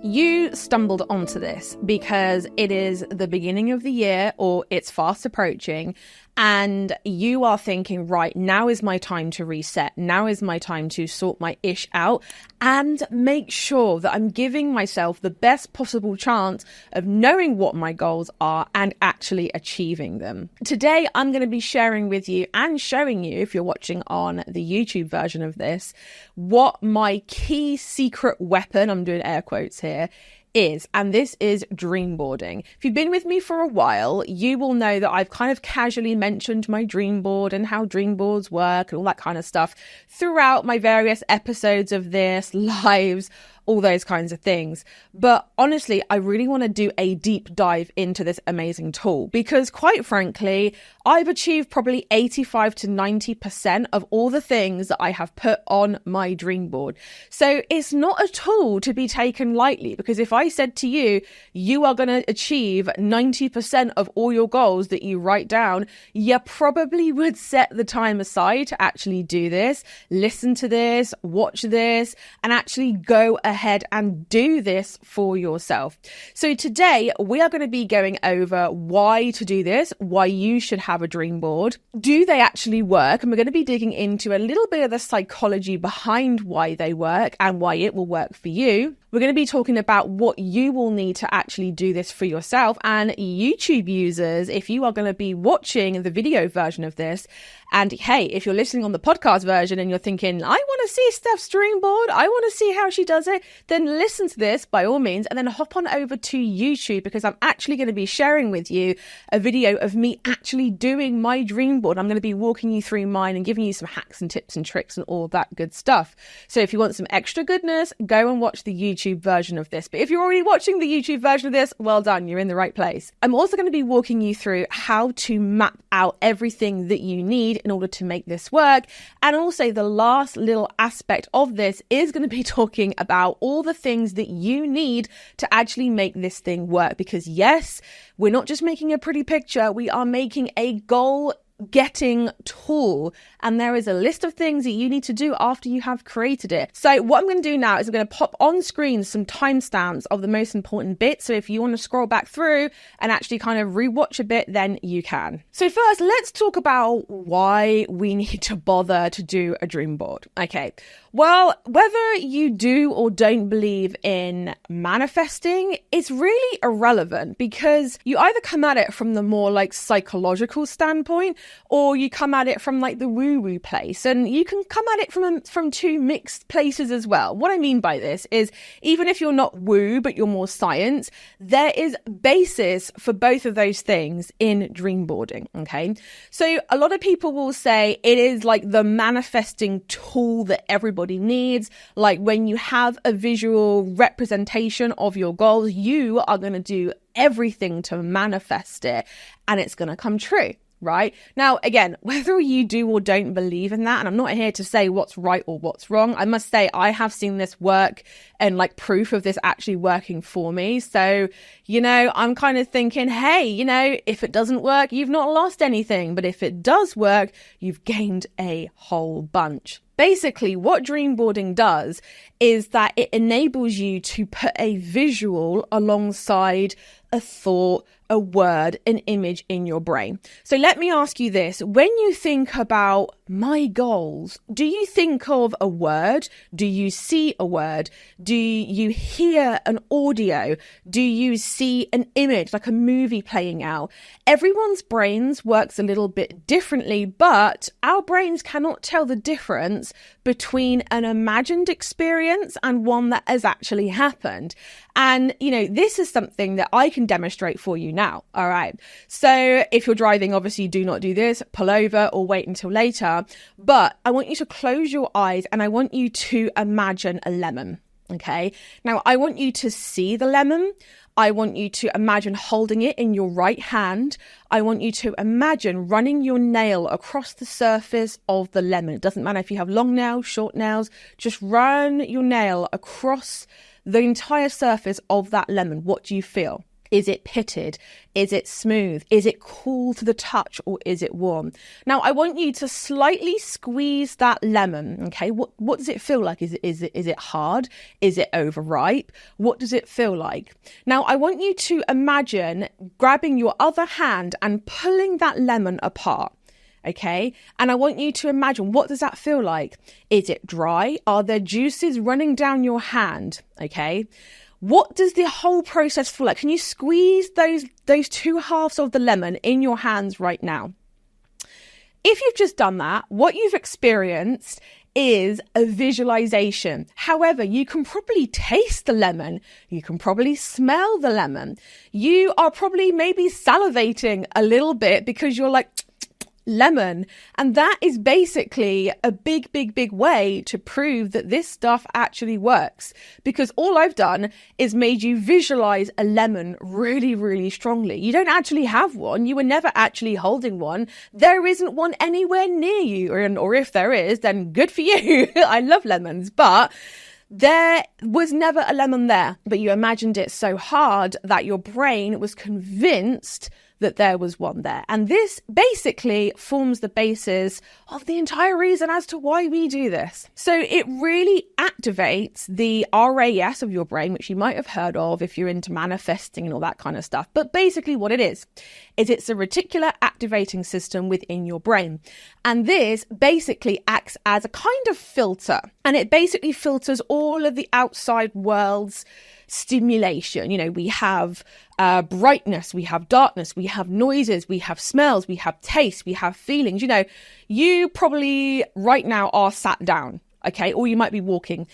You stumbled onto this because it is the beginning of the year, or it's fast approaching, and you are thinking, right, now is my time to reset. Now is my time to sort my ish out and make sure that I'm giving myself the best possible chance of knowing what my goals are and actually achieving them. Today, I'm going to be sharing with you and showing you, if you're watching on the YouTube version of this, what my key secret weapon, I'm doing air quotes here, is, and this is dream boarding. If you've been with me for a while, you will know that I've kind of casually mentioned my dream board and how dream boards work and all that kind of stuff throughout my various episodes of this, lives, all those kinds of things. But honestly, I really want to do a deep dive into this amazing tool because, quite frankly, I've achieved probably 85 to 90% of all the things that I have put on my dream board. So it's not a tool to be taken lightly, because if I said to you, you are going to achieve 90% of all your goals that you write down, you probably would set the time aside to actually do this, listen to this, watch this, and actually go ahead and do this for yourself. So today we are going to be going over why to do this, why you should have a dream board. Do they actually work? And we're going to be digging into a little bit of the psychology behind why they work and why it will work for you. We're going to be talking about what you will need to actually do this for yourself. And YouTube users, if you are going to be watching the video version of this, and hey, if you're listening on the podcast version and you're thinking, I want to see Steph's dream board, I want to see how she does it, then listen to this by all means, and then hop on over to YouTube, because I'm actually going to be sharing with you a video of me actually doing my dream board. I'm going to be walking you through mine and giving you some hacks and tips and tricks and all that good stuff. So if you want some extra goodness, go and watch the YouTube version of this. But if you're already watching the YouTube version of this, well done, you're in the right place. I'm also going to be walking you through how to map out everything that you need in order to make this work. And also the last little aspect of this is going to be talking about all the things that you need to actually make this thing work. Because yes, we're not just making a pretty picture, we are making a goal getting tool, and there is a list of things that you need to do after you have created it. So what I'm going to do now is I'm going to pop on screen some timestamps of the most important bits. So if you want to scroll back through and actually kind of rewatch a bit, then you can. So first, let's talk about why we need to bother to do a dream board. Okay. Well, whether you do or don't believe in manifesting, it's really irrelevant, because you either come at it from the more like psychological standpoint, or you come at it from like the woo-woo place, and you can come at it from two mixed places as well. What I mean by this is, even if you're not woo, but you're more science, there is basis for both of those things in dream boarding. Okay. So a lot of people will say it is like the manifesting tool that everybody needs. Like when you have a visual representation of your goals, you are going to do everything to manifest it, and it's going to come true. Right? Now, again, whether you do or don't believe in that, and I'm not here to say what's right or what's wrong, I must say I have seen this work and like proof of this actually working for me. So, I'm kind of thinking, hey, if it doesn't work, you've not lost anything. But if it does work, you've gained a whole bunch. Basically, what dream boarding does is that it enables you to put a visual alongside a thought, a word, an image in your brain. So let me ask you this. When you think about my goals, do you think of a word? Do you see a word? Do you hear an audio? Do you see an image, like a movie playing out? Everyone's brains works a little bit differently, but our brains cannot tell the difference between an imagined experience and one that has actually happened. And, this is something that I can demonstrate for you now. All right. So if you're driving, obviously do not do this, pull over or wait until later. But I want you to close your eyes and I want you to imagine a lemon. Okay. Now I want you to see the lemon. I want you to imagine holding it in your right hand. I want you to imagine running your nail across the surface of the lemon. It doesn't matter if you have long nails, short nails, just run your nail across the entire surface of that lemon. What do you feel? Is it pitted? Is it smooth? Is it cool to the touch, or is it warm? Now, I want you to slightly squeeze that lemon. Okay, what does it feel like? Is it hard? Is it overripe? What does it feel like? Now, I want you to imagine grabbing your other hand and pulling that lemon apart. Okay, and I want you to imagine, what does that feel like? Is it dry? Are there juices running down your hand? Okay. What does the whole process feel like? Can you squeeze those two halves of the lemon in your hands right now? If you've just done that, what you've experienced is a visualization. However, you can probably taste the lemon. You can probably smell the lemon. You are probably maybe salivating a little bit because you're like, lemon. And that is basically a big way to prove that this stuff actually works, because all I've done is made you visualize a lemon really strongly. You don't actually have one. You were never actually holding one. There isn't one anywhere near you, or if there is, then good for you. I love lemons, but there was never a lemon there, but you imagined it so hard that your brain was convinced that there was one there. And this basically forms the basis of the entire reason as to why we do this. So it really activates the RAS of your brain, which you might have heard of if you're into manifesting and all that kind of stuff. But basically what it is it's a reticular activating system within your brain. And this basically acts as a kind of filter. And it basically filters all of the outside world's stimulation. You know, we have brightness, we have darkness, we have noises, we have smells, we have tastes, we have feelings. You know, you probably right now are sat down, okay, or you might be walking.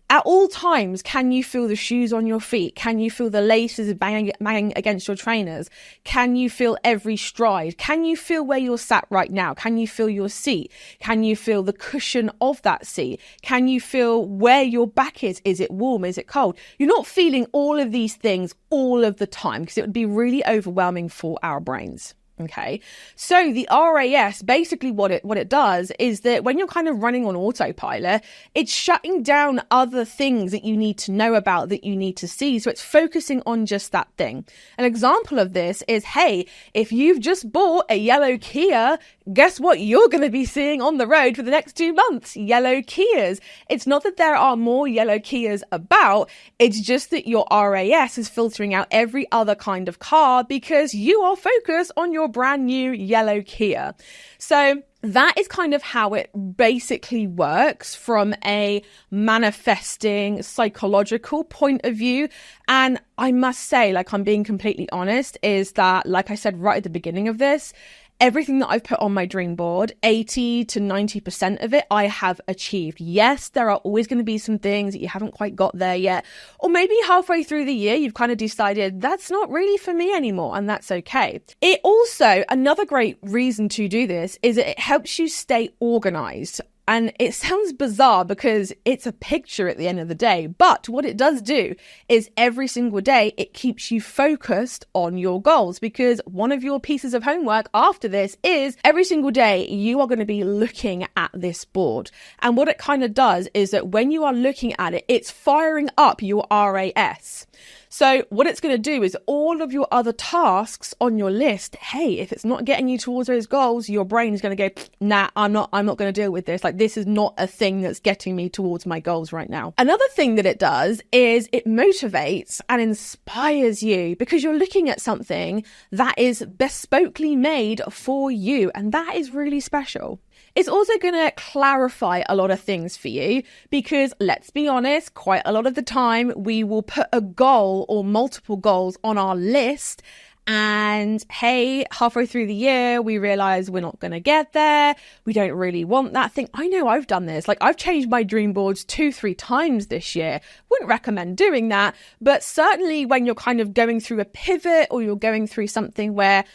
At all times, can you feel the shoes on your feet? Can you feel the laces banging against your trainers? Can you feel every stride? Can you feel where you're sat right now? Can you feel your seat? Can you feel the cushion of that seat? Can you feel where your back is? Is it warm? Is it cold? You're not feeling all of these things all of the time, because it would be really overwhelming for our brains. Okay, so the RAS, basically what it does is that when you're kind of running on autopilot, it's shutting down other things that you need to know about, that you need to see. So it's focusing on just that thing. An example of this is, hey, if you've just bought a yellow Kia, guess what you're going to be seeing on the road for the next 2 months? Yellow Kias. It's not that there are more yellow Kias about, it's just that your RAS is filtering out every other kind of car because you are focused on your brand new yellow Kia. So that is kind of how it basically works from a manifesting psychological point of view. And I must say, like, I'm being completely honest, is that, like I said right at the beginning of this, everything that I've put on my dream board, 80 to 90% of it, I have achieved. Yes, there are always going to be some things that you haven't quite got there yet. Or maybe halfway through the year, you've kind of decided that's not really for me anymore, and that's okay. It also, another great reason to do this is that it helps you stay organized. And it sounds bizarre because it's a picture at the end of the day, but what it does do is every single day, it keeps you focused on your goals, because one of your pieces of homework after this is every single day, you are going to be looking at this board. And what it kind of does is that when you are looking at it, it's firing up your RAS. So what it's going to do is all of your other tasks on your list, hey, if it's not getting you towards those goals, your brain is going to go, nah, I'm not going to deal with this. Like, this is not a thing that's getting me towards my goals right now. Another thing that it does is it motivates and inspires you, because you're looking at something that is bespokely made for you. And that is really special. It's also going to clarify a lot of things for you, because let's be honest, quite a lot of the time we will put a goal or multiple goals on our list, and hey, halfway through the year, we realize we're not going to get there. We don't really want that thing. I know I've done this. Like, I've changed my dream boards 2-3 times this year. Wouldn't recommend doing that. But certainly when you're kind of going through a pivot, or you're going through something where,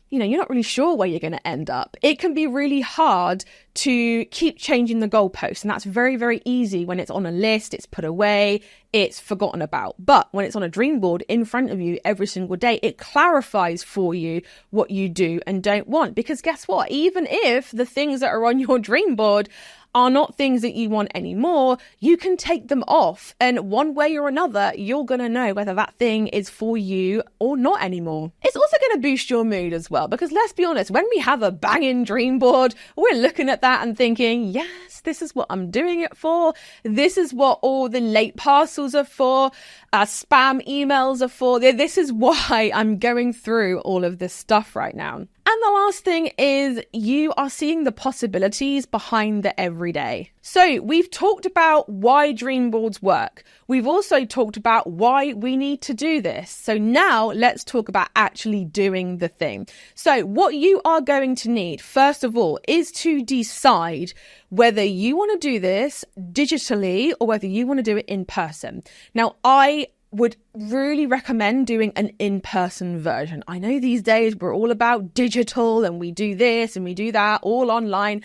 you know, you're not really sure where you're going to end up, it can be really hard to keep changing the goalposts. And that's very, very easy when it's on a list, it's put away, it's forgotten about. But when it's on a dream board in front of you every single day, it clarifies for you what you do and don't want. Because guess what? Even if the things that are on your dream board are not things that you want anymore, you can take them off. And one way or another, you're going to know whether that thing is for you or not anymore. It's also going to boost your mood as well, because let's be honest, when we have a banging dream board, we're looking at that and thinking, yes, this is what I'm doing it for. This is what all the late parcels are for. Spam emails are for. This is why I'm going through all of this stuff right now. And the last thing is you are seeing the possibilities behind the everyday. So we've talked about why dream boards work. We've also talked about why we need to do this. So now let's talk about actually doing the thing. So what you are going to need, first of all, is to decide whether you want to do this digitally or whether you want to do it in person. Now, I would really recommend doing an in-person version. I know these days we're all about digital and we do this and we do that all online.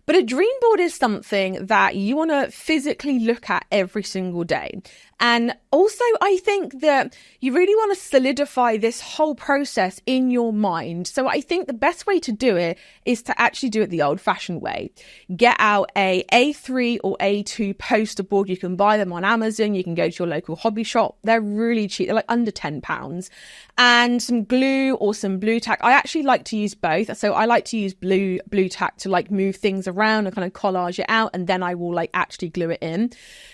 But a dream board is something that you want to physically look at every single day. And also, I think that you really want to solidify this whole process in your mind. So I think the best way to do it is to actually do it the old-fashioned way. Get out a A3 or A2 poster board. You can buy them on Amazon. You can go to your local hobby shop. They're really cheap. They're like under £10. And some glue or some blue tack. I actually like to use both. So I like to use blue tack to like move things around and kind of collage it out. And then I will like actually glue it in.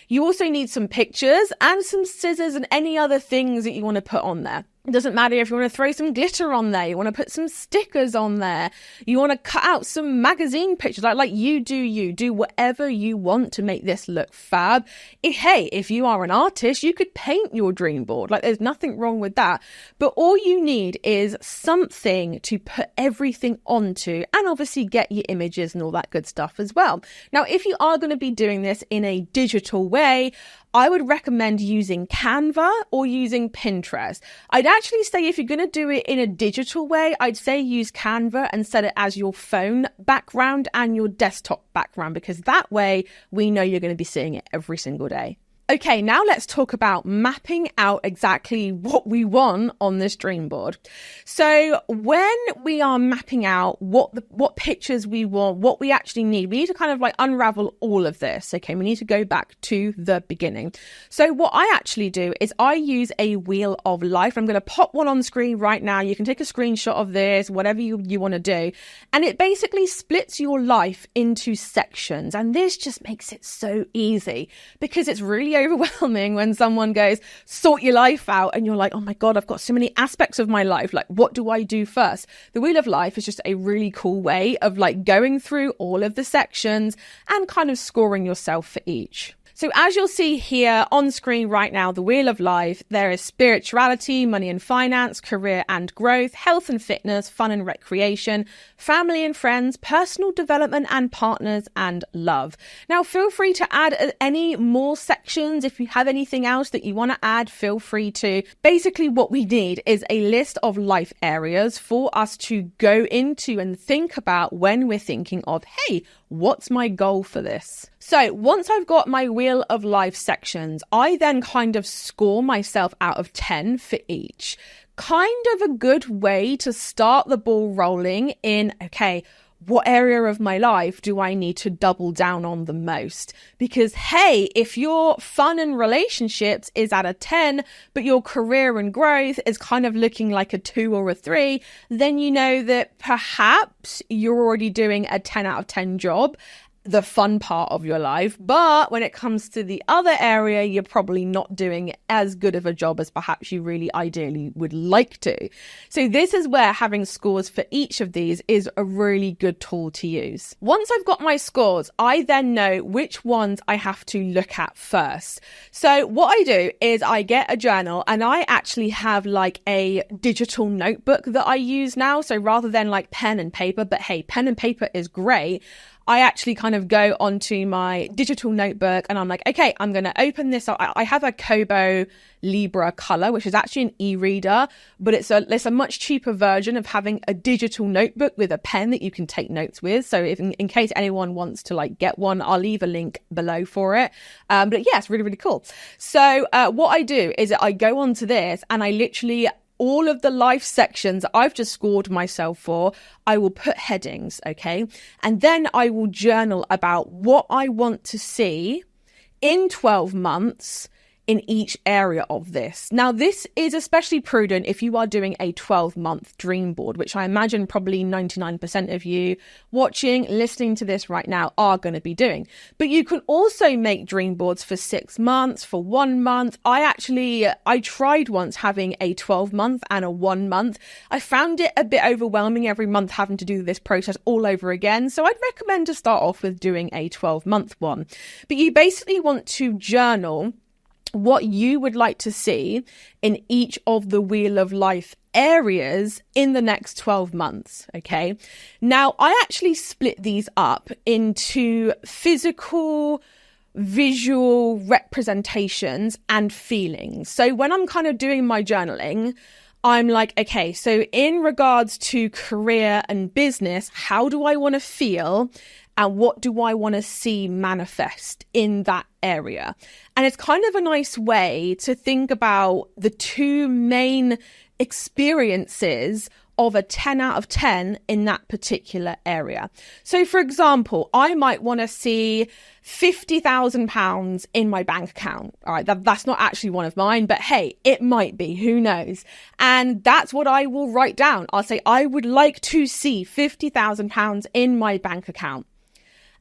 You also need some pictures and some scissors and any other things that you want to put on there. It doesn't matter if you want to throw some glitter on there, you want to put some stickers on there, you want to cut out some magazine pictures, like you do whatever you want to make this look fab. If you are an artist, you could paint your dream board. Like there's nothing wrong with that. But all you need is something to put everything onto and obviously get your images and all that good stuff as well. Now, if you are going to be doing this in a digital way, I would recommend using Canva or using Pinterest. I'd actually say if you're going to do it in a digital way, I'd say use Canva and set it as your phone background and your desktop background, because that way we know you're going to be seeing it every single day. Okay, now let's talk about mapping out exactly what we want on this dream board. So when we are mapping out what pictures we want, what we actually need, we need to kind of like unravel all of this. Okay, we need to go back to the beginning. So what I actually do is I use a wheel of life. I'm going to pop one on screen right now. You can take a screenshot of this, whatever you want to do. And it basically splits your life into sections. And this just makes it so easy because it's really overwhelming when someone goes, sort your life out, and you're like, oh my God, I've got so many aspects of my life. Like, what do I do first? The Wheel of Life is just a really cool way of like going through all of the sections and kind of scoring yourself for each. So as you'll see here on screen right now, the Wheel of Life, there is spirituality, money and finance, career and growth, health and fitness, fun and recreation, family and friends, personal development and partners, and love. Now, feel free to add any more sections. If you have anything else that you want to add, feel free to. Basically, what we need is a list of life areas for us to go into and think about when we're thinking of, hey, what's my goal for this? So once I've got my Wheel of Life sections, I then kind of score myself out of 10 for each. Kind of a good way to start the ball rolling in, okay, what area of my life do I need to double down on the most? Because, hey, if your fun and relationships is at a 10, but your career and growth is kind of looking like a 2 or a 3, then you know that perhaps you're already doing a 10 out of 10 job, the fun part of your life. But when it comes to the other area, you're probably not doing as good of a job as perhaps you really ideally would like to. So this is where having scores for each of these is a really good tool to use. Once I've got my scores, I then know which ones I have to look at first. So what I do is I get a journal, and I actually have like a digital notebook that I use now. So rather than like pen and paper, but hey, pen and paper is great, I actually kind of go onto my digital notebook and I'm like, okay, I'm going to open this up. I have a Kobo Libra color, which is actually an e-reader, but it's a much cheaper version of having a digital notebook with a pen that you can take notes with. So if in case anyone wants to like get one, I'll leave a link below for it. But yeah, it's really, really cool. So what I do is I go onto this and I literally all of the life sections that I've just scored myself for, I will put headings, okay? And then I will journal about what I want to see in 12 months in each area of this. Now, this is especially prudent if you are doing a 12-month dream board, which I imagine probably 99% of you watching, listening to this right now are going to be doing. But you can also make dream boards for 6 months, for 1 month. I tried once having a 12-month and a 1 month. I found it a bit overwhelming every month having to do this process all over again. So I'd recommend to start off with doing a 12-month one. But you basically want to journal what you would like to see in each of the Wheel of Life areas in the next 12 months. Okay. Now, I actually split these up into physical, visual representations and feelings. So when I'm kind of doing my journaling, I'm like, okay, so in regards to career and business, how do I want to feel? And what do I want to see manifest in that area? And it's kind of a nice way to think about the two main experiences of a 10 out of 10 in that particular area. So for example, I might want to see £50,000 in my bank account. All right, that's not actually one of mine, but hey, it might be, who knows? And that's what I will write down. I'll say, I would like to see £50,000 in my bank account.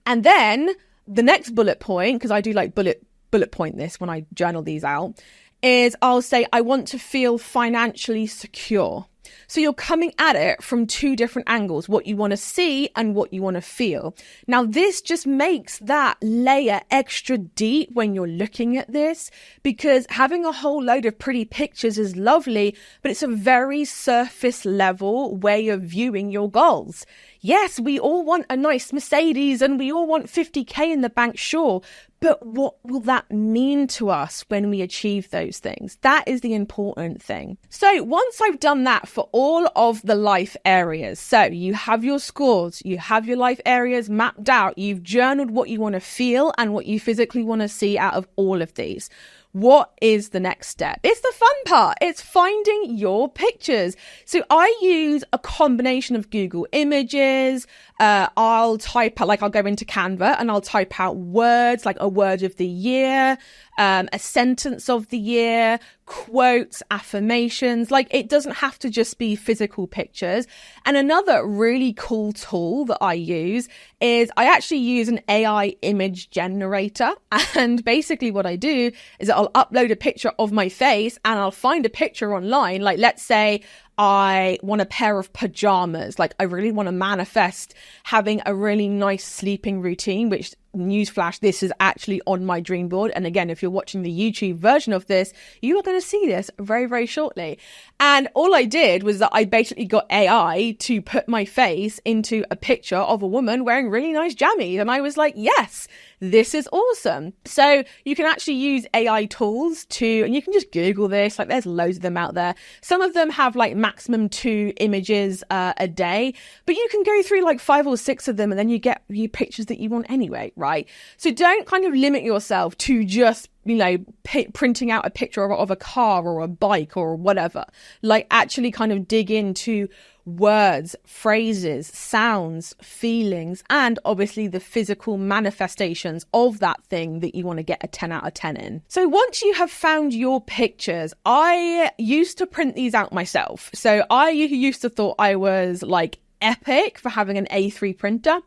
And then the next bullet point, because I do like bullet point this when I journal these out, is I'll say, I want to feel financially secure. So you're coming at it from two different angles, what you want to see and what you want to feel. Now, this just makes that layer extra deep when you're looking at this, because having a whole load of pretty pictures is lovely, but it's a very surface level way of viewing your goals. Yes, we all want a nice Mercedes and we all want 50K in the bank, sure. But what will that mean to us when we achieve those things? That is the important thing. So once I've done that for all of the life areas, so you have your scores, you have your life areas mapped out, you've journaled what you want to feel and what you physically want to see out of all of these. What is the next step? It's the fun part. It's finding your pictures. So I use a combination of Google Images. I'll go into Canva and I'll type out words, like a word of the year, a sentence of the year, quotes, affirmations. Like, it doesn't have to just be physical pictures. And another really cool tool that I use is I actually use an AI image generator. And basically what I do is I'll upload a picture of my face and I'll find a picture online. Like, let's say I want a pair of pajamas. Like, I really want to manifest having a really nice sleeping routine, which, newsflash, this is actually on my dream board. And again, if you're watching the YouTube version of this, you are going to see this very, very shortly. And all I did was that I basically got AI to put my face into a picture of a woman wearing really nice jammies. And I was like, yes, this is awesome. So you can actually use AI tools and you can just Google this, like there's loads of them out there. Some of them have like maximum 2 images a day, but you can go through like 5 or 6 of them and then you get your pictures that you want anyway, right? So don't kind of limit yourself to just, printing out a picture of a car or a bike or whatever. Like, actually kind of dig into words, phrases, sounds, feelings, and obviously the physical manifestations of that thing that you want to get a 10 out of 10 in. So once you have found your pictures, I used to print these out myself. So I used to thought I was like epic for having an A3 printer,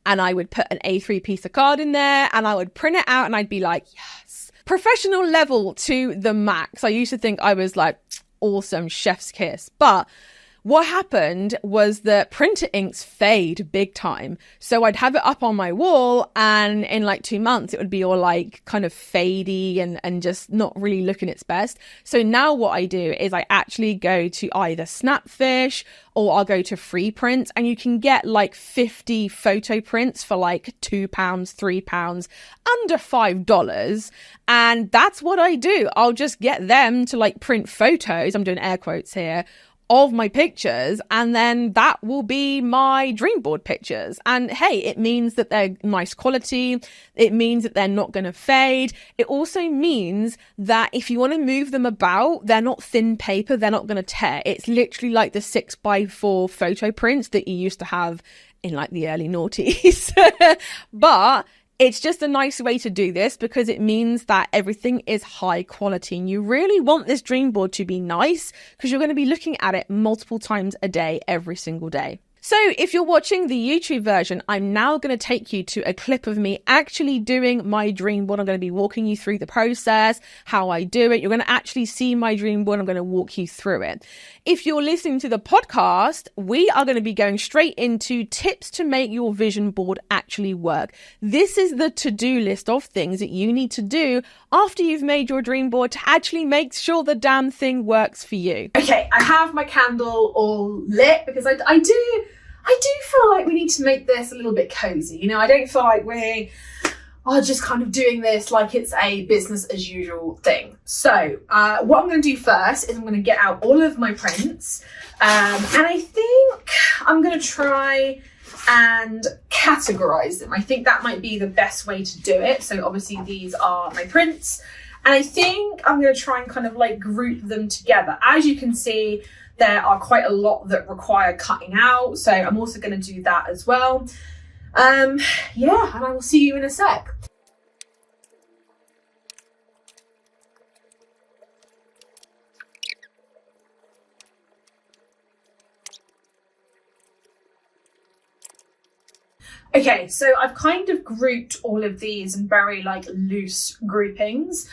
and I would put an A3 piece of card in there and I would print it out and I'd be like, yes, professional level to the max. I used to think I was like awesome, chef's kiss. But what happened was that printer inks fade big time. So I'd have it up on my wall and in like 2 months, it would be all like kind of fadey and just not really looking its best. So now what I do is I actually go to either Snapfish or I'll go to Free Print, and you can get like 50 photo prints for like £2, £3, under $5. And that's what I do. I'll just get them to like print photos. I'm doing air quotes here of my pictures, and then that will be my dream board pictures. And hey, it means that they're nice quality. It means that they're not going to fade. It also means that if you want to move them about, they're not thin paper, they're not going to tear. It's literally like the 6x4 photo prints that you used to have in like the early noughties. But it's just a nice way to do this because it means that everything is high quality, and you really want this dream board to be nice because you're going to be looking at it multiple times a day, every single day. So if you're watching the YouTube version, I'm now going to take you to a clip of me actually doing my dream board. I'm going to be walking you through the process, how I do it. You're going to actually see my dream board. I'm going to walk you through it. If you're listening to the podcast, we are going to be going straight into tips to make your vision board actually work. This is the to-do list of things that you need to do after you've made your dream board to actually make sure the damn thing works for you. Okay, I have my candle all lit because I do feel like we need to make this a little bit cozy. You know, I don't feel like we are just kind of doing this like it's a business as usual thing. So what I'm going to do first is I'm going to get out all of my prints, and I think I'm going to try and categorize them. I think that might be the best way to do it. So obviously these are my prints, and I think I'm going to try and kind of like group them together. As you can see, there are quite a lot that require cutting out, so I'm also going to do that as well. Yeah, and I will see you in a sec. Okay, so I've kind of grouped all of these in very like loose groupings.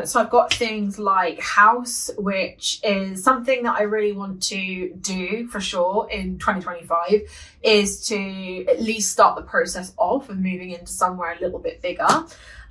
So I've got things like house, which is something that I really want to do for sure in 2025, is to at least start the process off of moving into somewhere a little bit bigger.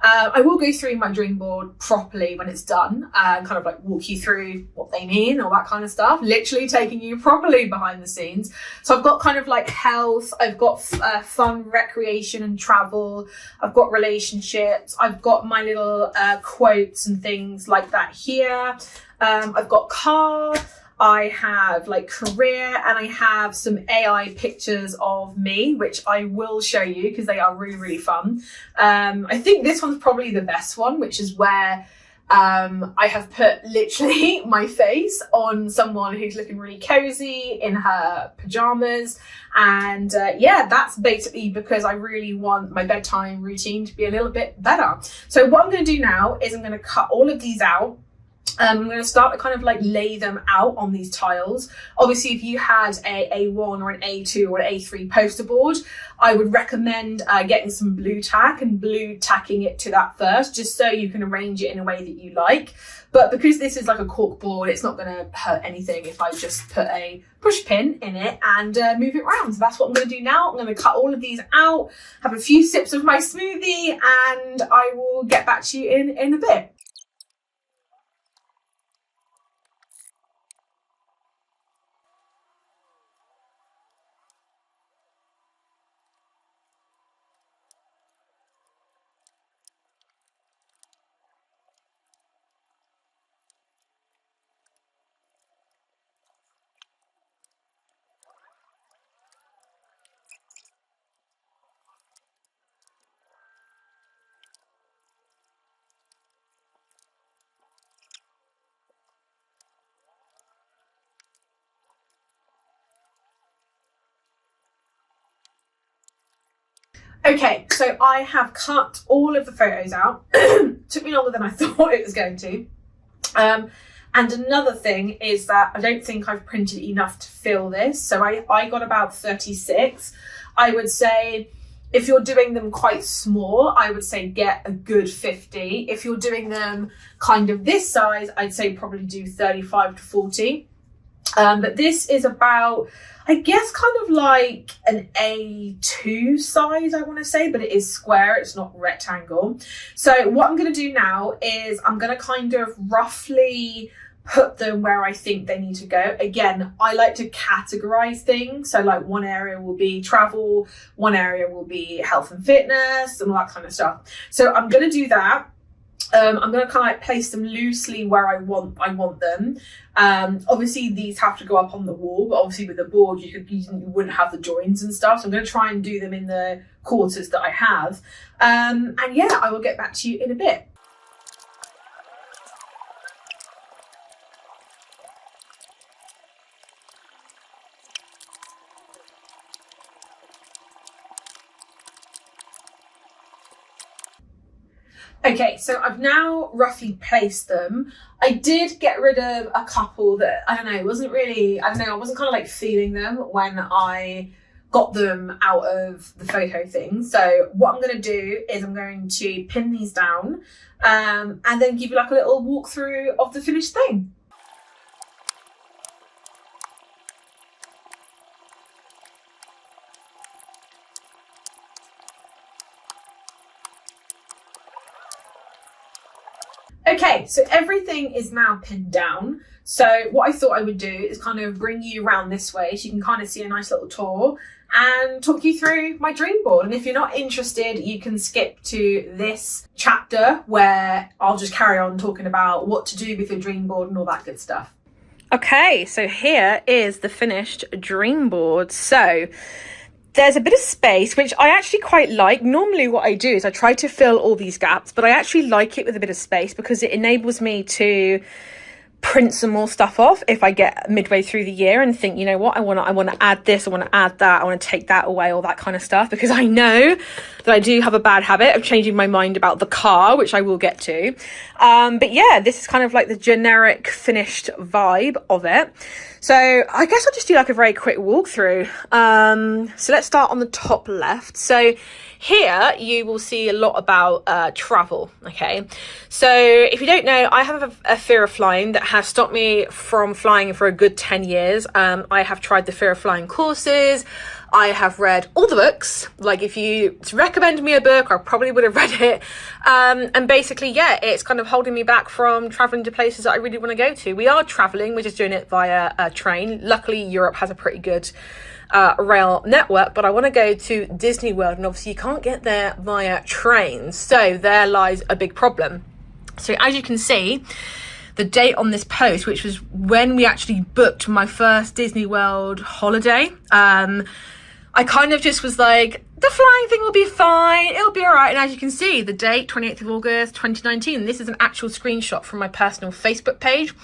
I will go through my dream board properly when it's done and kind of like walk you through what they mean, all that kind of stuff, literally taking you properly behind the scenes. So I've got kind of like health, I've got fun, recreation and travel, I've got relationships, I've got my little quotes and things like that here. I've got car, I have like career, and I have some AI pictures of me, which I will show you because they are really, really fun. I think this one's probably the best one, which is where I have put literally my face on someone who's looking really cozy in her pajamas. And yeah, that's basically because I really want my bedtime routine to be a little bit better. So what I'm going to do now is I'm going to cut all of these out. I'm going to start to kind of like lay them out on these tiles. Obviously, if you had a A1 or an A2 or an A3 poster board, I would recommend getting some blue tack and blue tacking it to that first, just so you can arrange it in a way that you like. But because this is like a cork board, it's not going to hurt anything if I just put a push pin in it and move it around. So that's what I'm going to do now. I'm going to cut all of these out, have a few sips of my smoothie, and I will get back to you in a bit. Okay, so I have cut all of the photos out. Took me longer than I thought it was going to. And another thing is that I don't think I've printed enough to fill this. So I got about 36. I would say if you're doing them quite small, I would say get a good 50. If you're doing them kind of this size, I'd say probably do 35 to 40. But this is about, I guess, kind of like an A2 size, I want to say, but it is square, it's not rectangle. So what I'm going to do now is I'm going to kind of roughly put them where I think they need to go. Again, I like to categorize things. So like one area will be travel, one area will be health and fitness and all that kind of stuff. So I'm going to do that. I'm going to kind of like place them loosely where I want them. Obviously these have to go up on the wall, but obviously with the board you wouldn't have the joins and stuff. So I'm going to try and do them in the quarters that I have. And yeah, I will get back to you in a bit. Okay, so I've now roughly placed them. I did get rid of a couple that, I wasn't kind of like feeling them when I got them out of the photo thing. So what I'm going to do is I'm going to pin these down and then give you like a little walkthrough of the finished thing. Okay, so everything is now pinned down. So what I thought I would do is kind of bring you around this way so you can kind of see a nice little tour and talk you through my dream board. And if you're not interested, you can skip to this chapter where I'll just carry on talking about what to do with your dream board and all that good stuff. Okay, so here is the finished dream board. So there's a bit of space, which I actually quite like. Normally what I do is I try to fill all these gaps, but I actually like it with a bit of space because it enables me to print some more stuff off if I get midway through the year and think, you know what, I want to add this, I want to add that, I want to take that away, all that kind of stuff, because I know that I do have a bad habit of changing my mind about the car, which I will get to. But yeah, this is kind of like the generic finished vibe of it. So I guess I'll just do like a very quick walkthrough. So let's start on the top left. So here you will see a lot about travel. Okay, so if you don't know, I have a fear of flying that has stopped me from flying for a good 10 years. I have tried the fear of flying courses. I have read all the books. Like if you recommend me a book, I probably would have read it. And basically, yeah, it's kind of holding me back from traveling to places that I really want to go to. We are traveling, we're just doing it via a train. Luckily, Europe has a pretty good rail network, but I want to go to Disney World, and obviously you can't get there via trains. So there lies a big problem. So as you can see, the date on this post, which was when we actually booked my first Disney World holiday, I kind of just was like, the flying thing will be fine, it'll be all right. And as you can see, the date, 28th of August, 2019, this is an actual screenshot from my personal Facebook page.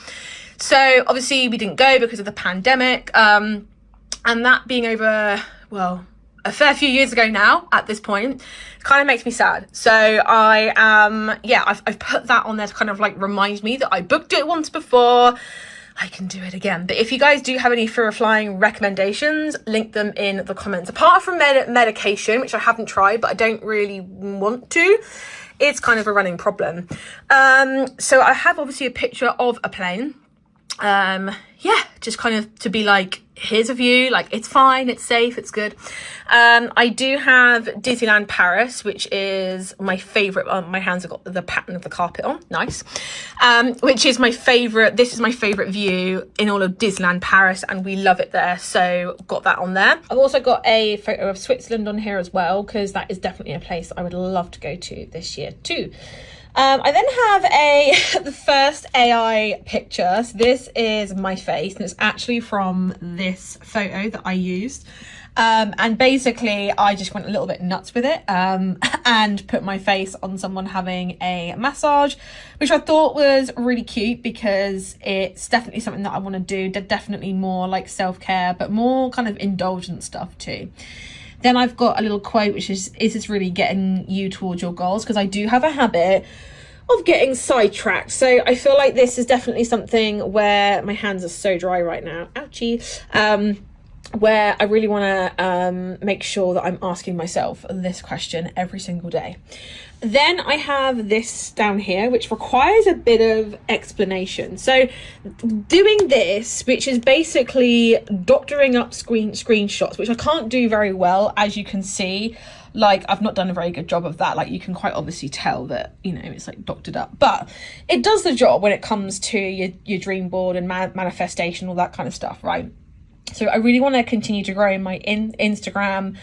So obviously we didn't go because of the pandemic, and that being over, well, a fair few years ago now at this point, kind of makes me sad. So I've put that on there to kind of like remind me that I booked it once before, I can do it again. But if you guys do have any fear of flying recommendations, link them in the comments. Apart from medication, which I haven't tried, but I don't really want to, it's kind of a running problem. So I have obviously a picture of a plane. Just kind of to be like, here's a view, like it's fine, it's safe, it's good. I do have Disneyland Paris, which is my favorite. My hands have got the pattern of the carpet on, nice. Which is my favorite. This is my favorite view in all of Disneyland Paris, and we love it there, so got that on there. I've also got a photo of Switzerland on here as well, because that is definitely a place I would love to go to this year too. I then have the first AI picture. So this is my face, and it's actually from this photo that I used. And basically I just went a little bit nuts with it, and put my face on someone having a massage, which I thought was really cute because it's definitely something that I want to do. Definitely more like self-care, but more kind of indulgent stuff too. Then I've got a little quote, which is this really getting you towards your goals? Because I do have a habit of getting sidetracked. So I feel like this is definitely something where my hands are so dry right now. Ouchie. Where I really want to make sure that I'm asking myself this question every single day. Then I have this down here, which requires a bit of explanation. So doing this, which is basically doctoring up screenshots, which I can't do very well, as you can see. Like, I've not done a very good job of that. Like, you can quite obviously tell that, you know, it's like doctored up, but it does the job when it comes to your dream board and manifestation, all that kind of stuff, right? So I really want to continue to grow my Instagram,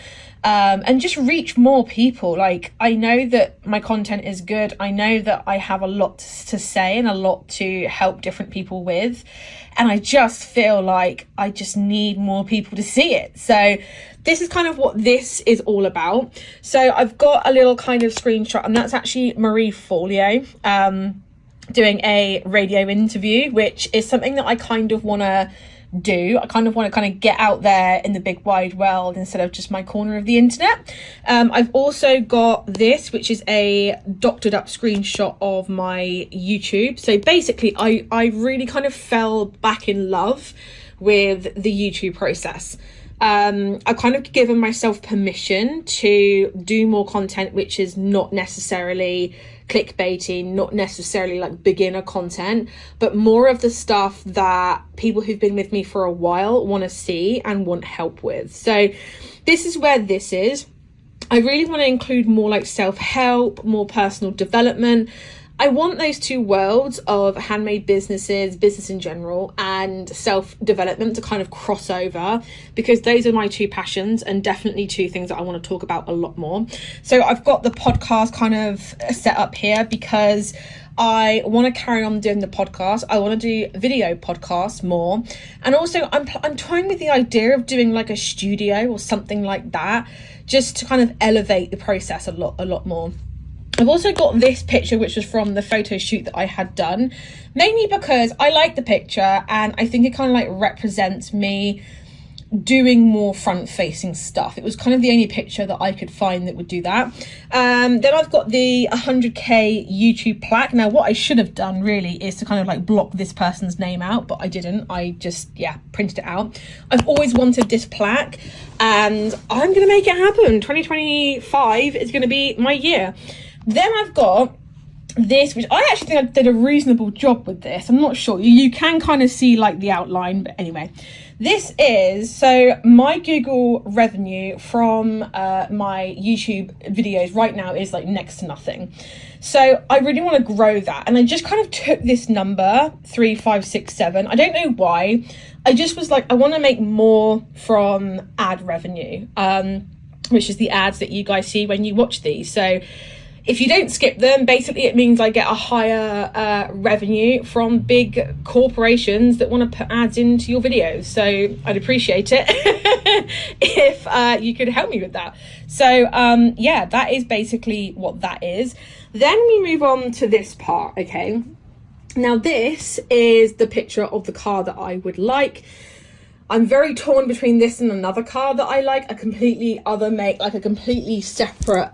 and just reach more people. Like, I know that my content is good. I know that I have a lot to say and a lot to help different people with. And I just feel like I just need more people to see it. So this is kind of what this is all about. So I've got a little kind of screenshot, and that's actually Marie Forleo doing a radio interview, which is something that I kind of want to do. I kind of want to kind of get out there in the big wide world instead of just my corner of the internet. I've also got this, which is a doctored up screenshot of my YouTube. So basically I really kind of fell back in love with the YouTube process. I've kind of given myself permission to do more content which is not necessarily clickbaity, not necessarily like beginner content, but more of the stuff that people who've been with me for a while want to see and want help with. So this is where this is. I really want to include more like self-help, more personal development. I want those two worlds of handmade businesses, business in general, and self-development to kind of cross over, because those are my two passions and definitely two things that I want to talk about a lot more. So I've got the podcast kind of set up here because I want to carry on doing the podcast. I want to do video podcasts more. And also I'm toying with the idea of doing like a studio or something like that, just to kind of elevate the process a lot more. I've also got this picture, which was from the photo shoot that I had done, mainly because I like the picture and I think it kind of like represents me doing more front facing stuff. It was kind of the only picture that I could find that would do that. Then I've got the 100k YouTube plaque. Now what I should have done really is to kind of like block this person's name out, but I didn't. I just printed it out. I've always wanted this plaque and I'm gonna make it happen. 2025 is gonna be my year. Then I've got this, which I actually think I did a reasonable job with this. I'm not sure. You can kind of see like the outline, but anyway. This is, so my Google revenue from my YouTube videos right now is like next to nothing. So I really want to grow that. And I just kind of took this number, 3567. I don't know why. I just was like, I want to make more from ad revenue, which is the ads that you guys see when you watch these. So if you don't skip them, basically it means I get a higher revenue from big corporations that want to put ads into your videos. So I'd appreciate it if you could help me with that. So that is basically what that is. Then we move on to this part, okay? Now this is the picture of the car that I would like. I'm very torn between this and another car that I like, a completely other make, like a completely separate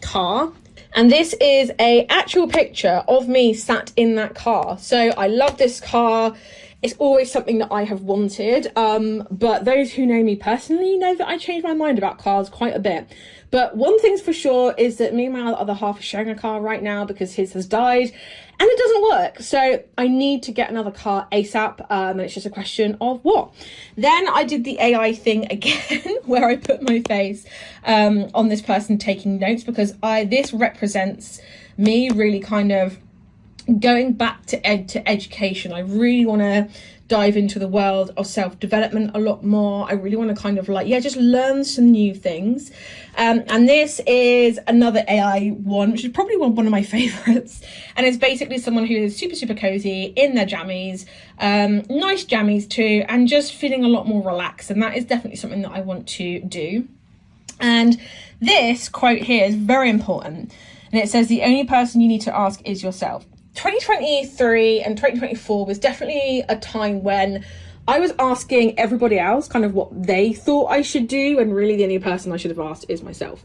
car. And this is a actual picture of me sat in that car. So I love this car. It's always something that I have wanted. But those who know me personally know that I change my mind about cars quite a bit. But one thing's for sure is that me and my other half are sharing a car right now because his has died and it doesn't work. So I need to get another car ASAP, and it's just a question of what. Then I did the AI thing again where I put my face on this person taking notes, because this represents me really kind of going back to education. I really want to dive into the world of self-development a lot more. I really want to kind of like, just learn some new things. And this is another AI one, which is probably one of my favorites. And it's basically someone who is super, super cozy in their jammies, nice jammies too, and just feeling a lot more relaxed. And that is definitely something that I want to do. And this quote here is very important. And it says, the only person you need to ask is yourself. 2023 and 2024 was definitely a time when I was asking everybody else kind of what they thought I should do, and really the only person I should have asked is myself.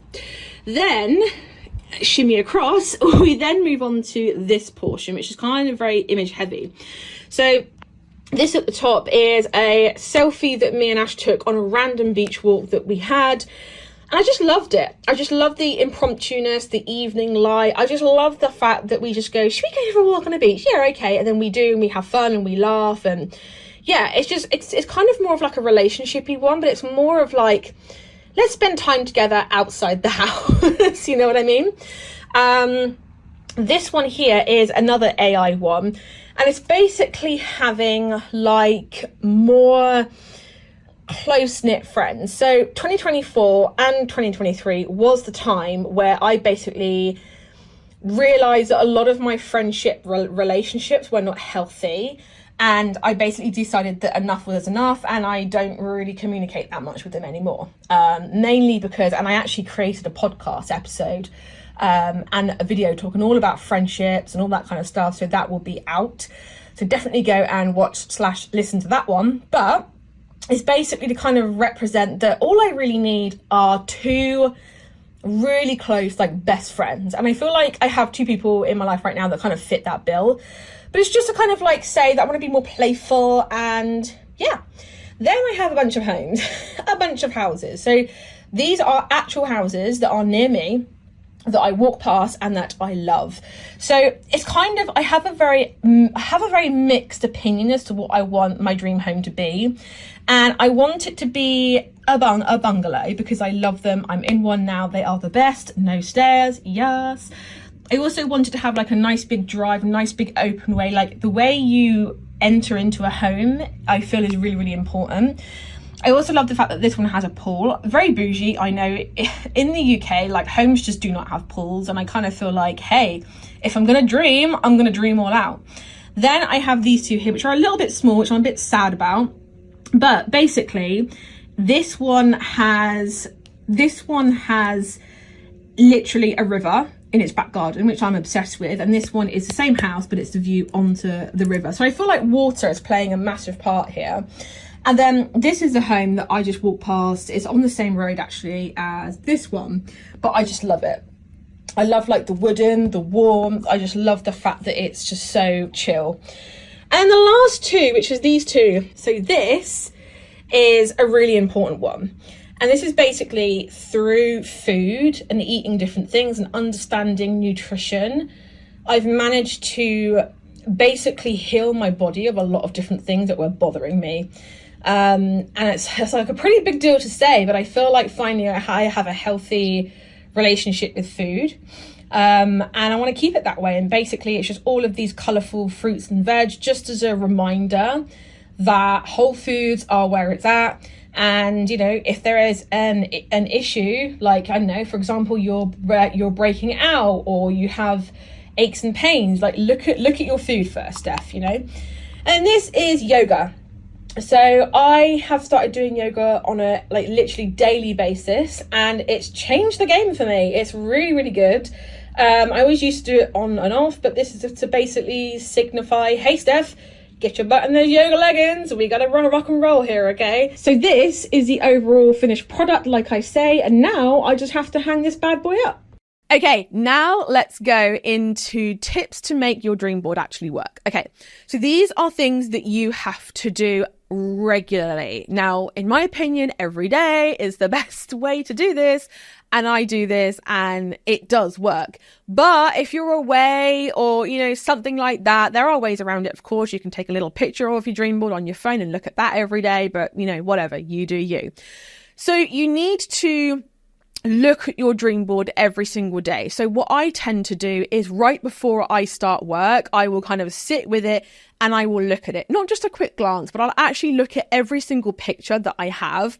Then, shimmy across, we then move on to this portion, which is kind of very image heavy. So this at the top is a selfie that me and Ash took on a random beach walk that we had. And I just loved it. I just love the impromptu-ness, the evening light. I just love the fact that we just go, should we go for a walk on the beach? Yeah, okay. And then we do, and we have fun and we laugh. And yeah, it's kind of more of like a relationship-y one, but it's more of like, let's spend time together outside the house. You know what I mean? This one here is another AI one. And it's basically having like more, close-knit friends. So 2024 and 2023 was the time where I basically realized that a lot of my friendship relationships were not healthy, and I basically decided that enough was enough, and I don't really communicate that much with them anymore, mainly because, and I actually created a podcast episode and a video talking all about friendships and all that kind of stuff, so that will be out, so definitely go and watch/listen to that one. But it's basically to kind of represent that all I really need are two really close, like, best friends. And I feel like I have two people in my life right now that kind of fit that bill. But it's just to kind of like say that I want to be more playful, and yeah. Then I have a bunch of homes, a bunch of houses. So these are actual houses that are near me, that I walk past and that I love. So it's kind of, I have a very mixed opinion as to what I want my dream home to be. And I want it to be a bungalow because I love them. I'm in one now. They are the best. No stairs. Yes. I also wanted to have like a nice big drive, nice big open way. Like the way you enter into a home, I feel is really, really important. I also love the fact that this one has a pool. Very bougie, I know. In the UK, like, homes just do not have pools, and I kind of feel like, hey, if I'm gonna dream, I'm gonna dream all out. Then I have these two here, which are a little bit small, which I'm a bit sad about. But basically, this one has literally a river in its back garden, which I'm obsessed with, and this one is the same house, but it's the view onto the river. So I feel like water is playing a massive part here. And then this is a home that I just walk past. It's on the same road actually as this one, but I just love it. I love like the wooden, the warmth. I just love the fact that it's just so chill. And the last two, which is these two. So this is a really important one. And this is basically through food and eating different things and understanding nutrition, I've managed to basically heal my body of a lot of different things that were bothering me. And it's like a pretty big deal to say, but I feel like finally I have a healthy relationship with food. And I want to keep it that way. And basically it's just all of these colourful fruits and veg, just as a reminder that whole foods are where it's at. And, you know, if there is an issue, like, I don't know, for example, you're breaking out or you have aches and pains, like look at your food first, Steph, you know. And this is yoga. So I have started doing yoga on a like literally daily basis, and it's changed the game for me. It's really, really good. I always used to do it on and off, but this is to basically signify, hey Steph, get your butt in those yoga leggings. We gotta rock and roll here, okay? So this is the overall finished product, like I say, and now I just have to hang this bad boy up. Okay, now let's go into tips to make your dream board actually work. Okay, so these are things that you have to do regularly. Now, in my opinion, every day is the best way to do this, and I do this and it does work. But if you're away or, you know, something like that, there are ways around it. Of course, you can take a little picture of your dream board on your phone and look at that every day, but, you know, whatever, you do you. So you need to look at your dream board every single day. So what I tend to do is right before I start work, I will kind of sit with it and I will look at it. Not just a quick glance, but I'll actually look at every single picture that I have.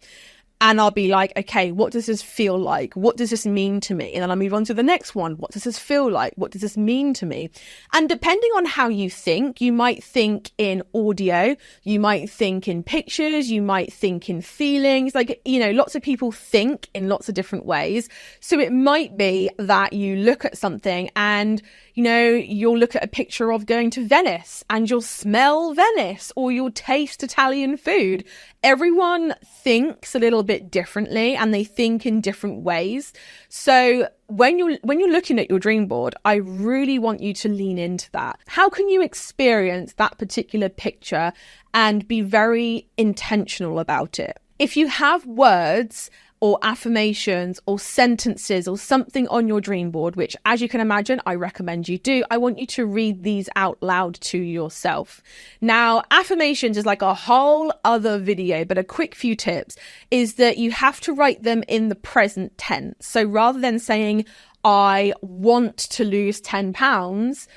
And I'll be like, okay, what does this feel like? What does this mean to me? And then I'll move on to the next one. What does this feel like? What does this mean to me? And depending on how you think, you might think in audio, you might think in pictures, you might think in feelings. Like, you know, lots of people think in lots of different ways. So it might be that you look at something and, you know, you'll look at a picture of going to Venice and you'll smell Venice, or you'll taste Italian food. Everyone thinks a little bit differently and they think in different ways. So when you're looking at your dream board, I really want you to lean into that. How can you experience that particular picture and be very intentional about it? If you have words or affirmations or sentences or something on your dream board, which, as you can imagine, I recommend you do, I want you to read these out loud to yourself. Now, affirmations is like a whole other video, but a quick few tips is that you have to write them in the present tense. So rather than saying, I want to lose 10 pounds,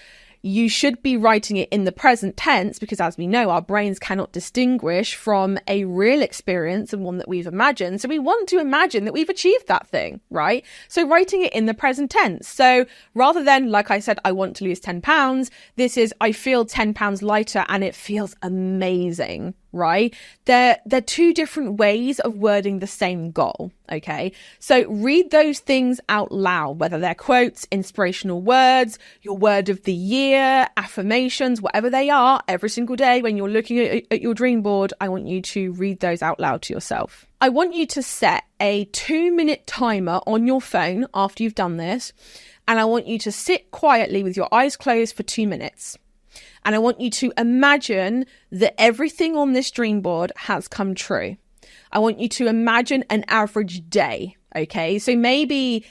you should be writing it in the present tense, because as we know, our brains cannot distinguish from a real experience and one that we've imagined. So we want to imagine that we've achieved that thing, right? So writing it in the present tense. So rather than, like I said, I want to lose 10 pounds, this is, I feel 10 pounds lighter and it feels amazing, right? They're two different ways of wording the same goal, okay? So read those things out loud, whether they're quotes, inspirational words, your word of the year, affirmations, whatever they are, every single day when you're looking at your dream board, I want you to read those out loud to yourself. I want you to set a 2-minute timer on your phone after you've done this, and I want you to sit quietly with your eyes closed for 2 minutes. And I want you to imagine that everything on this dream board has come true. I want you to imagine an average day, okay? So maybe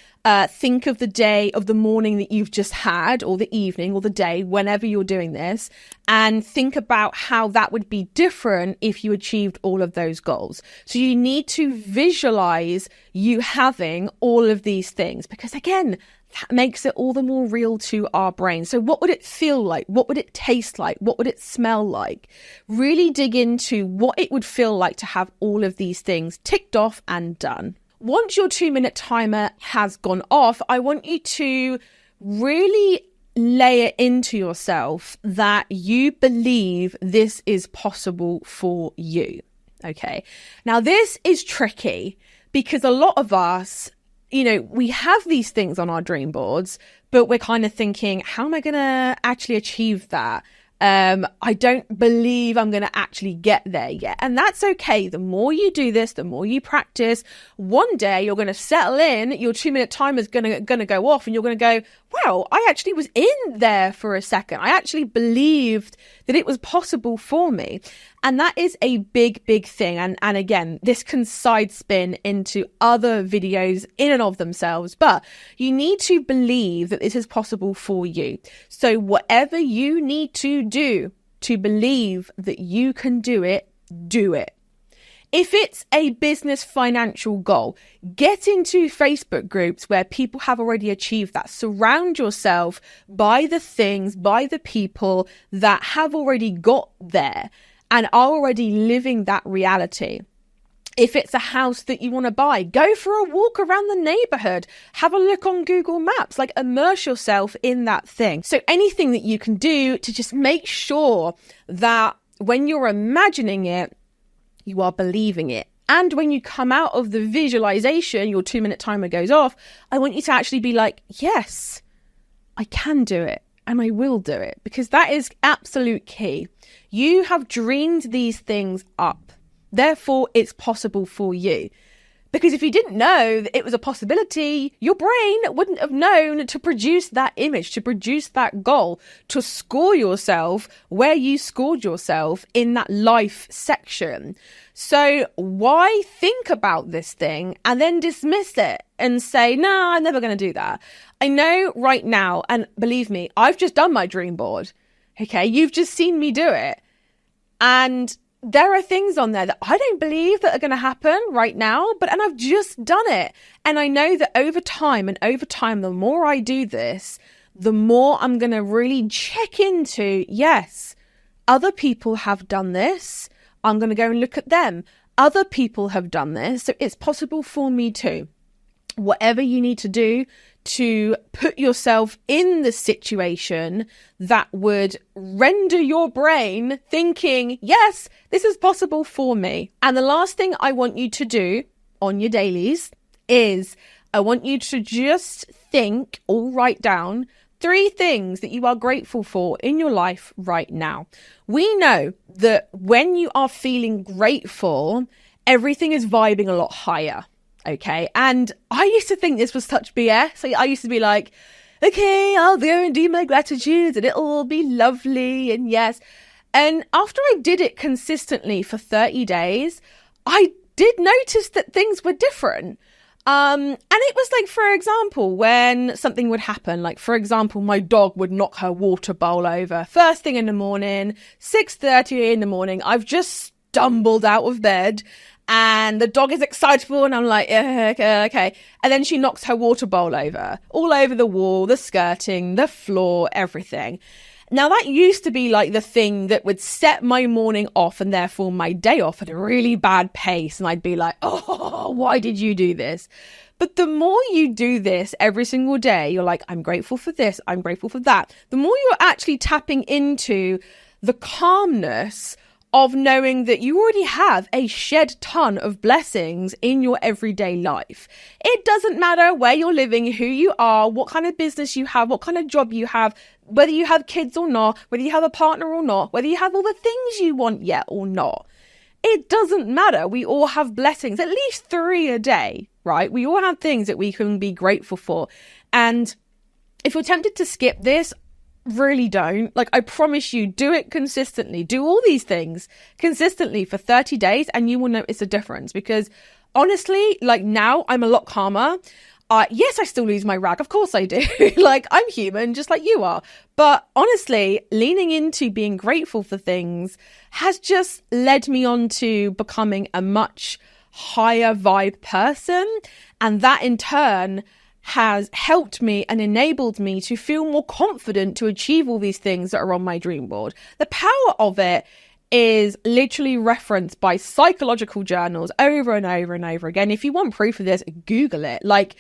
think of the day of the morning that you've just had, or the evening or the day, whenever you're doing this, and think about how that would be different if you achieved all of those goals. So you need to visualize you having all of these things, because again, that makes it all the more real to our brain. So what would it feel like? What would it taste like? What would it smell like? Really dig into what it would feel like to have all of these things ticked off and done. Once your 2-minute timer has gone off, I want you to really lay it into yourself that you believe this is possible for you. Okay. Now this is tricky because a lot of us, you know, we have these things on our dream boards, but we're kind of thinking, how am I going to actually achieve that? I don't believe I'm going to actually get there yet. And that's okay. The more you do this, the more you practice, one day you're going to settle in, your 2-minute timer is going to go off and you're going to go, wow, I actually was in there for a second. I actually believed that it was possible for me. And that is a big, big thing. And again, this can sidespin into other videos in and of themselves, but you need to believe that this is possible for you. So whatever you need to do to believe that you can do it, do it. If it's a business financial goal, get into Facebook groups where people have already achieved that. Surround yourself by the things, by the people that have already got there and are already living that reality. If it's a house that you want to buy, go for a walk around the neighborhood. Have a look on Google Maps, like immerse yourself in that thing. So anything that you can do to just make sure that when you're imagining it, you are believing it. And when you come out of the visualization, your 2-minute timer goes off, I want you to actually be like, yes, I can do it and I will do it, because that is absolute key. You have dreamed these things up. Therefore, it's possible for you. Because if you didn't know that it was a possibility, your brain wouldn't have known to produce that image, to produce that goal, to score yourself where you scored yourself in that life section. So why think about this thing and then dismiss it and say, no, I'm never going to do that. I know right now, and believe me, I've just done my dream board. Okay, you've just seen me do it. And there are things on there that I don't believe that are going to happen right now, and I've just done it. And I know that over time, the more I do this, the more I'm going to really check into, yes, other people have done this. I'm going to go and look at them. Other people have done this, so it's possible for me too. Whatever you need to do to put yourself in the situation that would render your brain thinking, yes, this is possible for me. And the last thing I want you to do on your dailies is I want you to just think or write down 3 things that you are grateful for in your life right now. We know that when you are feeling grateful, everything is vibing a lot higher. Okay. And I used to think this was such BS. I used to be like, okay, I'll go and do my gratitudes and it'll all be lovely. And yes. And after I did it consistently for 30 days, I did notice that things were different. And it was like, for example, when something would happen, like, for example, my dog would knock her water bowl over first thing in the morning, 6:30 in the morning. I've just stumbled out of bed. And the dog is excitable and I'm like, okay. And then she knocks her water bowl over, all over the wall, the skirting, the floor, everything. Now, that used to be like the thing that would set my morning off and therefore my day off at a really bad pace. And I'd be like, oh, why did you do this? But the more you do this every single day, you're like, I'm grateful for this, I'm grateful for that. The more you're actually tapping into the calmness of knowing that you already have a shed ton of blessings in your everyday life. It doesn't matter where you're living, who you are, what kind of business you have, what kind of job you have, whether you have kids or not, whether you have a partner or not, whether you have all the things you want yet or not. It doesn't matter. We all have blessings, at least 3 a day, right? We all have things that we can be grateful for. And if you're tempted to skip this, really don't. Like, I promise you, do it consistently. Do all these things consistently for 30 days and you will notice a difference. Because honestly, like, now I'm a lot calmer. Yes, I still lose my rag. Of course I do. Like, I'm human, just like you are. But honestly, leaning into being grateful for things has just led me on to becoming a much higher vibe person. And that in turn has helped me and enabled me to feel more confident to achieve all these things that are on my dream board. The power of it is literally referenced by psychological journals over and over and over again. If you want proof of this, Google it. Like,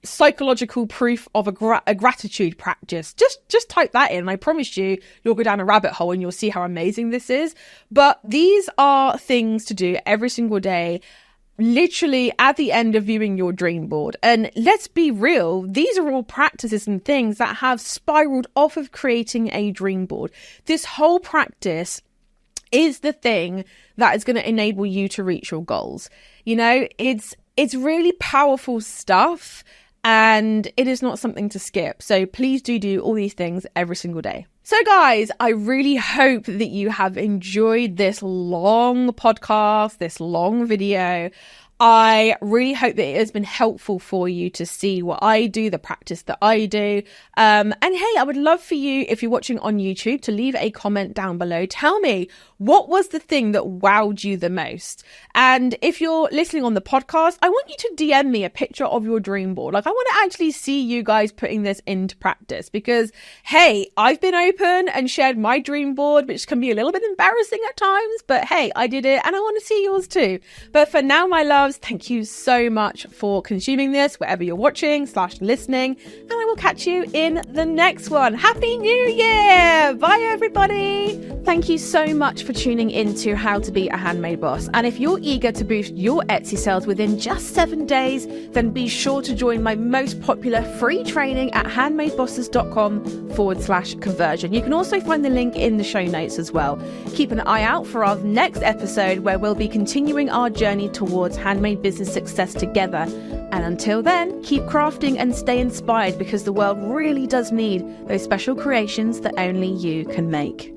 psychological proof of a gratitude practice. Just type that in. I promise you'll go down a rabbit hole and you'll see how amazing this is. But these are things to do every single day, literally at the end of viewing your dream board. And let's be real, these are all practices and things that have spiraled off of creating a dream board. This whole practice is the thing that is going to enable you to reach your goals. You know, it's really powerful stuff and it is not something to skip. So please do all these things every single day. So guys, I really hope that you have enjoyed this long podcast, this long video. I really hope that it has been helpful for you to see what I do, the practice that I do. And hey, I would love for you, if you're watching on YouTube, to leave a comment down below. Tell me, what was the thing that wowed you the most? And if you're listening on the podcast, I want you to DM me a picture of your dream board. Like, I want to actually see you guys putting this into practice because, hey, I've been open and shared my dream board, which can be a little bit embarrassing at times, but hey, I did it and I want to see yours too. But for now, my loves, thank you so much for consuming this, wherever you're watching / listening, and I will catch you in the next one. Happy New Year! Bye, everybody! Thank you so much for tuning in to How to Be a Handmade Boss. And if you're eager to boost your Etsy sales within just 7 days, then be sure to join my most popular free training at handmadebosses.com/conversion. You can also find the link in the show notes as well. Keep an eye out for our next episode where we'll be continuing our journey towards handmade business success together. And until then, keep crafting and stay inspired because the world really does need those special creations that only you can make.